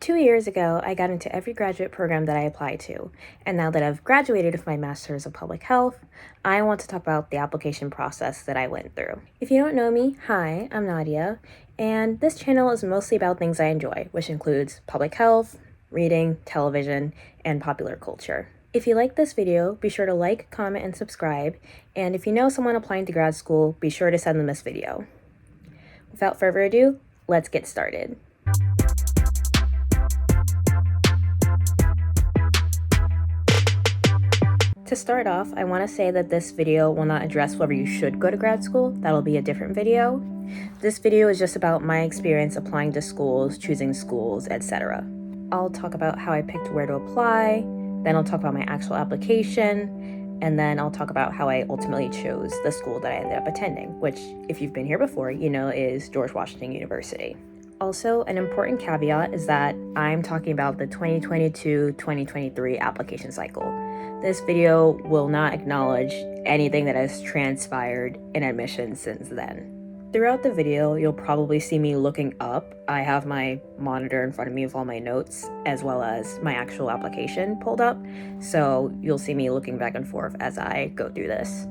2 years ago, I got into every graduate program that I applied to, and now that I've graduated with my Master's of Public Health, I want to talk about the application process that I went through. If you don't know me, hi, I'm Nadia, and this channel is mostly about things I enjoy, which includes public health, reading, television, and popular culture. If you like this video, be sure to like, comment, and subscribe, and if you know someone applying to grad school, be sure to send them this video. Without further ado, let's get started. To start off, I want to say that this video will not address whether you should go to grad school. That'll be a different video. This video is just about my experience applying to schools, choosing schools, etc. I'll talk about how I picked where to apply, then I'll talk about my actual application, and then I'll talk about how I ultimately chose the school that I ended up attending, which, if you've been here before, you know is George Washington University. Also, an important caveat is that I'm talking about the 2022-2023 application cycle. This video will not acknowledge anything that has transpired in admissions since then. Throughout the video, you'll probably see me looking up. I have my monitor in front of me with all my notes, as well as my actual application pulled up, so you'll see me looking back and forth as I go through this.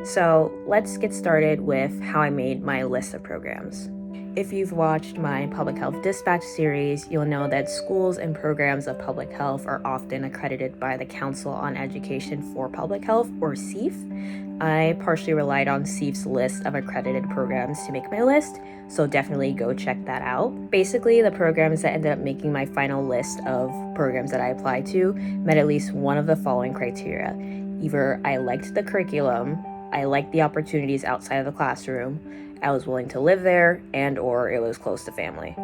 So let's get started with how I made my list of programs. If you've watched my Public Health Dispatch series, you'll know that schools and programs of public health are often accredited by the Council on Education for Public Health, or CEF. I partially relied on CEF's list of accredited programs to make my list, so definitely go check that out. Basically, the programs that ended up making my final list of programs that I applied to met at least one of the following criteria. Either I liked the curriculum, I liked the opportunities outside of the classroom, I was willing to live there, and or it was close to family.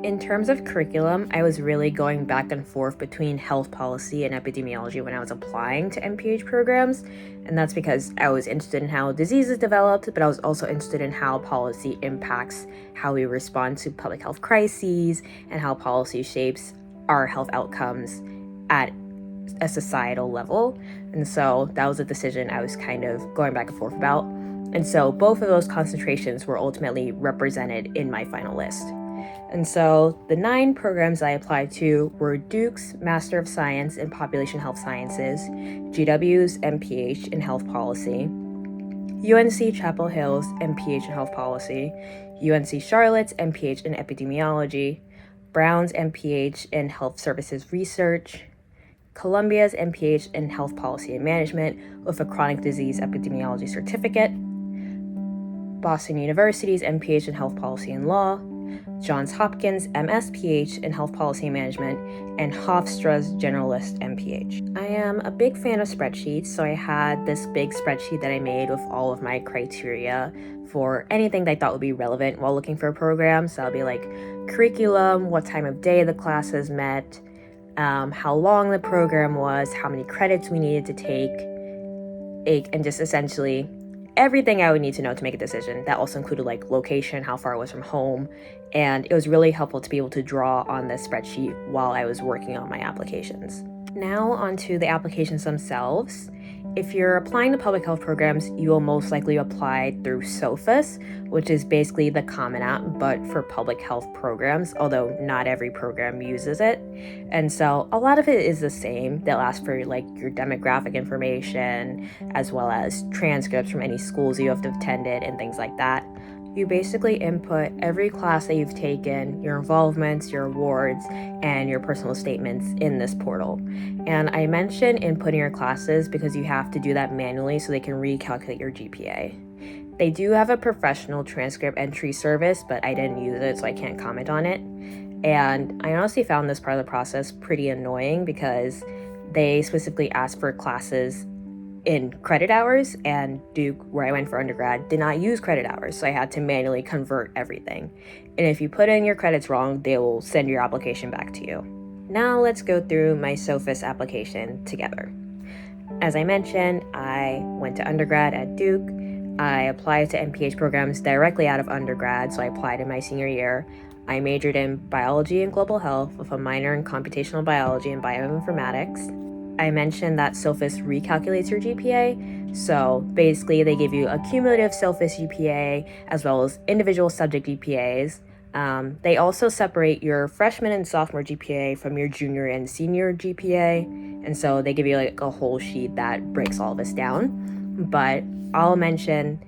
In terms of curriculum, I was really going back and forth between health policy and epidemiology when I was applying to MPH programs, and that's because I was interested in how diseases developed, but I was also interested in how policy impacts how we respond to public health crises and how policy shapes our health outcomes at a societal level. And so that was a decision I was kind of going back and forth about. And so both of those concentrations were ultimately represented in my final list. And so the 9 programs I applied to were Duke's Master of Science in Population Health Sciences, GW's MPH in Health Policy, UNC Chapel Hill's MPH in Health Policy, UNC Charlotte's MPH in Epidemiology, Brown's MPH in Health Services Research, Columbia's MPH in Health Policy and Management with a Chronic Disease Epidemiology Certificate, Boston University's MPH in Health Policy and Law, Johns Hopkins MSPH in Health Policy and Management, and Hofstra's Generalist MPH. I am a big fan of spreadsheets, so I had this big spreadsheet that I made with all of my criteria for anything that I thought would be relevant while looking for a program. So I'll be like curriculum, what time of day the classes met, how long the program was, how many credits we needed to take, and just essentially everything I would need to know to make a decision. That also included like location, how far I was from home, and it was really helpful to be able to draw on this spreadsheet while I was working on my applications. Now onto the applications themselves. If you're applying to public health programs, you will most likely apply through SOPHAS, which is basically the Common App, but for public health programs, although not every program uses it. And so a lot of it is the same. They'll ask for like your demographic information, as well as transcripts from any schools you have attended and things like that. You basically input every class that you've taken, your involvements, your awards, and your personal statements in this portal. And I mention inputting your classes because you have to do that manually so they can recalculate your GPA. They do have a professional transcript entry service, but I didn't use it, so I can't comment on it. And I honestly found this part of the process pretty annoying because they specifically ask for classes in credit hours, and Duke, where I went for undergrad, did not use credit hours, so I had to manually convert everything. And if you put in your credits wrong, they will send your application back to you. Now let's go through my SOPHAS application together. As I mentioned, I went to undergrad at Duke. I applied to MPH programs directly out of undergrad, so I applied in my senior year. I majored in biology and global health with a minor in computational biology and bioinformatics. I mentioned that SOPHAS recalculates your GPA, so basically they give you a cumulative SOPHAS GPA as well as individual subject GPAs. They also separate your freshman and sophomore GPA from your junior and senior GPA, and so they give you like a whole sheet that breaks all of this down. But I'll mention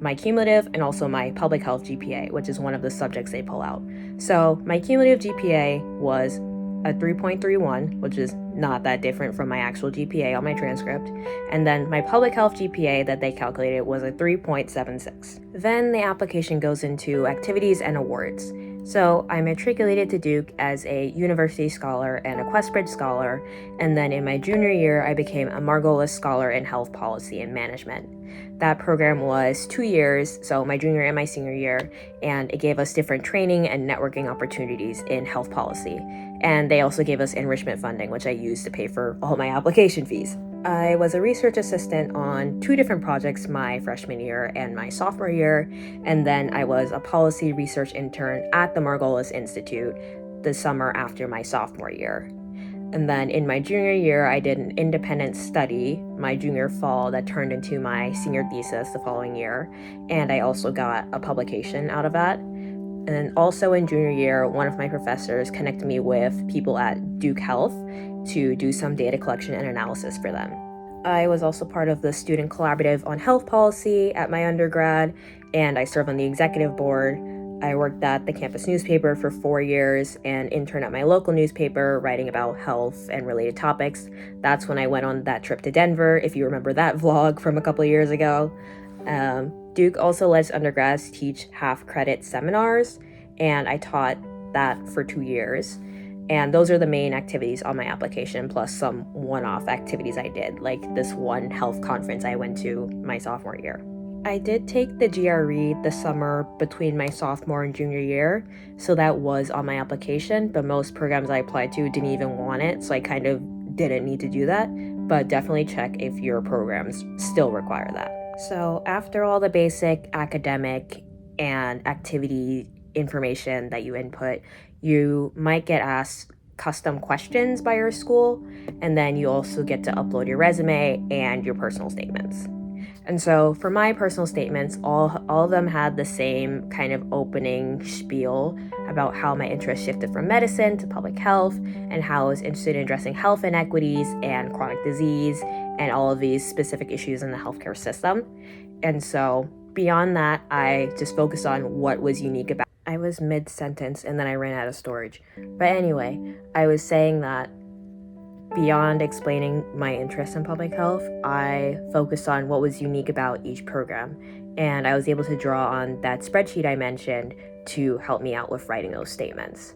my cumulative and also my public health GPA, which is one of the subjects they pull out. So my cumulative GPA was a 3.31, which is not that different from my actual GPA on my transcript. And then my public health GPA that they calculated was a 3.76. Then the application goes into activities and awards. So I matriculated to Duke as a university scholar and a Questbridge scholar, and then in my junior year, I became a Margolis Scholar in Health Policy and Management. That program was 2 years, so my junior and my senior year, and it gave us different training and networking opportunities in health policy. And they also gave us enrichment funding, which I used to pay for all my application fees. I was a research assistant on 2 different projects my freshman year and my sophomore year, and then I was a policy research intern at the Margolis Institute the summer after my sophomore year. And then in my junior year, I did an independent study my junior fall that turned into my senior thesis the following year, and I also got a publication out of that. And then also in junior year, one of my professors connected me with people at Duke Health to do some data collection and analysis for them. I was also part of the student collaborative on health policy at my undergrad, and I served on the executive board. I worked at the campus newspaper for 4 years and interned at my local newspaper writing about health and related topics. That's when I went on that trip to Denver, if you remember that vlog from a couple of years ago. Duke also lets undergrads teach half-credit seminars, and I taught that for 2 years. And those are the main activities on my application, plus some one-off activities I did, like this one health conference I went to my sophomore year. I did take the GRE the summer between my sophomore and junior year, so that was on my application, but most programs I applied to didn't even want it, so I kind of didn't need to do that, but definitely check if your programs still require that. So after all the basic academic and activity information that you input, you might get asked custom questions by your school, and then you also get to upload your resume and your personal statements. And so for my personal statements, all of them had the same kind of opening spiel about how my interest shifted from medicine to public health, and how I was interested in addressing health inequities and chronic disease and all of these specific issues in the healthcare system. And so beyond that, I just focused on what was unique about. I was mid-sentence and then I ran out of storage. But anyway, I was saying that beyond explaining my interest in public health, I focused on what was unique about each program. And I was able to draw on that spreadsheet I mentioned to help me out with writing those statements.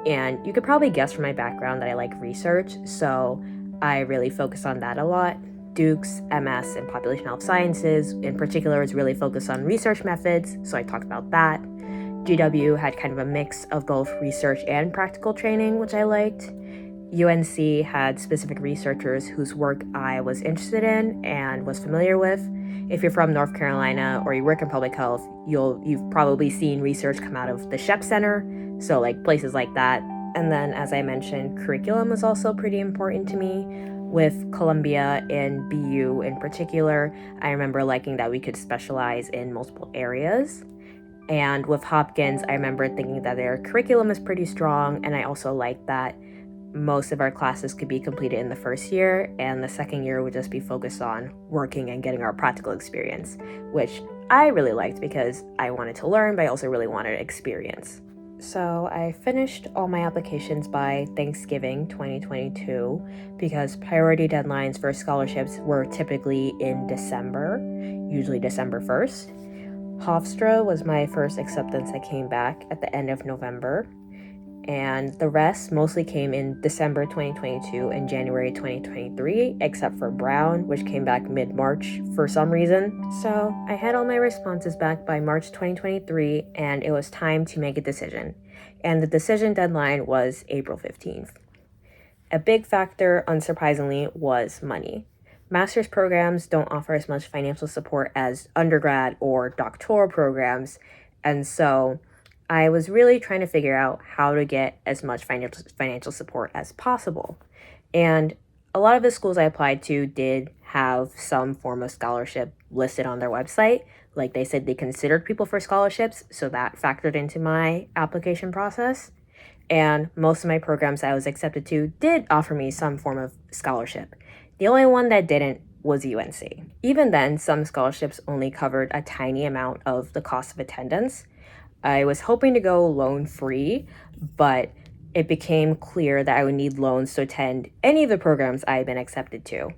And you could probably guess from my background that I like research, so I really focused on that a lot. Duke's MS in population health sciences in particular is really focused on research methods, so I talked about that. GW had kind of a mix of both research and practical training, which I liked. UNC had specific researchers whose work I was interested in and was familiar with. If you're from North Carolina or you work in public health, you've probably seen research come out of the Shep Center, so like places like that. And then, as I mentioned, curriculum was also pretty important to me. With Columbia and BU in particular, I remember liking that we could specialize in multiple areas. And with Hopkins, I remember thinking that their curriculum is pretty strong, and I also liked that most of our classes could be completed in the first year, and the second year would just be focused on working and getting our practical experience, which I really liked because I wanted to learn, but I also really wanted experience. So I finished all my applications by Thanksgiving 2022 because priority deadlines for scholarships were typically in December, usually December 1st. Hofstra was my first acceptance that came back at the end of November, and the rest mostly came in December 2022 and January 2023, except for Brown, which came back mid-March for some reason. So I had all my responses back by March 2023, and it was time to make a decision. And the decision deadline was April 15th. A big factor, unsurprisingly, was money. Master's programs don't offer as much financial support as undergrad or doctoral programs, and so I was really trying to figure out how to get as much financial support as possible. And a lot of the schools I applied to did have some form of scholarship listed on their website, Like they said, they considered people for scholarships, so that factored into my application process. And most of my programs I was accepted to did offer me some form of scholarship. The only one that didn't was UNC. Even then, some scholarships only covered a tiny amount of the cost of attendance. I was hoping to go loan free, but it became clear that I would need loans to attend any of the programs I had been accepted to.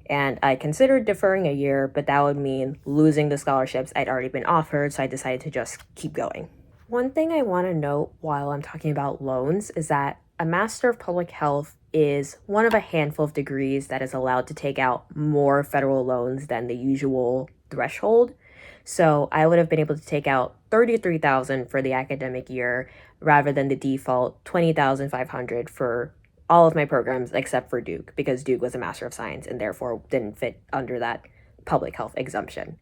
And I considered deferring a year, but that would mean losing the scholarships I'd already been offered, so I decided to just keep going. One thing I want to note while I'm talking about loans is that a Master of Public Health is one of a handful of degrees that is allowed to take out more federal loans than the usual threshold. So I would have been able to take out $33,000 for the academic year rather than the default $20,500 for all of my programs except for Duke, because Duke was a Master of Science and therefore didn't fit under that public health exemption.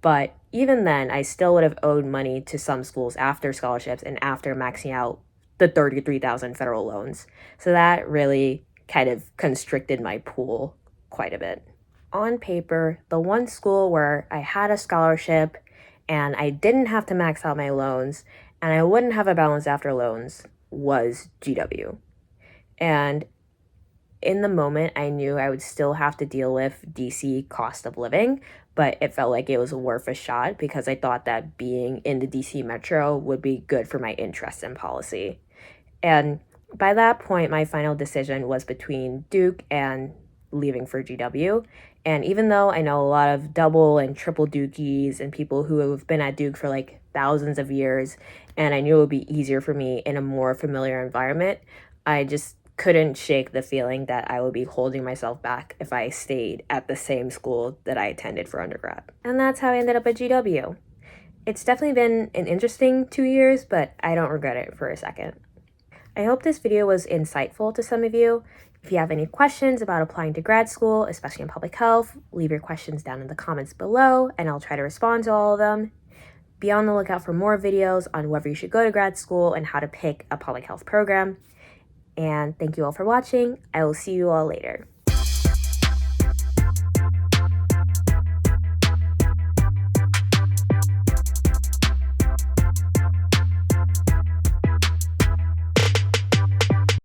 But even then, I still would have owed money to some schools after scholarships and after maxing out the $33,000 federal loans. So that really kind of constricted my pool quite a bit. On paper, the one school where I had a scholarship and I didn't have to max out my loans and I wouldn't have a balance after loans was GW. And in the moment, I knew I would still have to deal with DC cost of living, but it felt like it was worth a shot because I thought that being in the DC metro would be good for my interest in policy. And by that point, my final decision was between Duke and leaving for GW. And even though I know a lot of double and triple Dukies and people who have been at Duke for like thousands of years, and I knew it would be easier for me in a more familiar environment, I just couldn't shake the feeling that I would be holding myself back if I stayed at the same school that I attended for undergrad. And that's how I ended up at GW. It's definitely been an interesting 2 years, but I don't regret it for a second. I hope this video was insightful to some of you. If you have any questions about applying to grad school, especially in public health, leave your questions down in the comments below and I'll try to respond to all of them. Be on the lookout for more videos on whether you should go to grad school and how to pick a public health program. And thank you all for watching. I will see you all later.